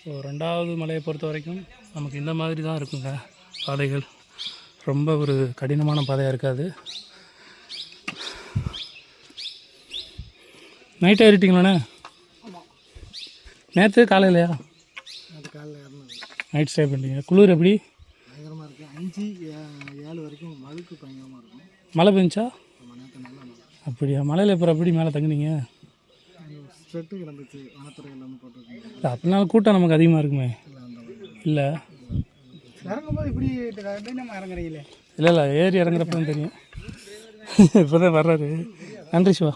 So 2வது மலையை பொறுத்த வரைக்கும் நமக்கு இந்த மாதிரி தான் இருக்குங்க பாதைகள். ரொம்ப ஒரு கடினமான பாதையாக இருக்காது. நைட் ஏறிட்டிங்களாண்ணே? நேற்று காலையிலையா? நைட் ஸ்டே பண்ணிட்டீங்க. குளிர் எப்படி? பயங்கரமாக இருக்குது. 5-7 வரைக்கும் மழைக்கு பயங்கரமாக இருக்கும். மழை பெஞ்சா? அப்படியா? மலையில் அப்புறம் எப்படி மேலே தங்குனீங்க? ஸ்வெட்டு கிடந்துச்சு, வனத்துறையில் வந்து போட்டுருக்கீங்க. அப்படினாலும் கூட்டம் நமக்கு அதிகமாக இருக்குமே. இல்லை இறங்கும்போது இப்படி நம்ம இறங்குறீங்களே? இல்லை ஏறி இறங்குறப்ப தான் தெரியும். இப்போ தான் வர்றாரு. நன்றி சிவா.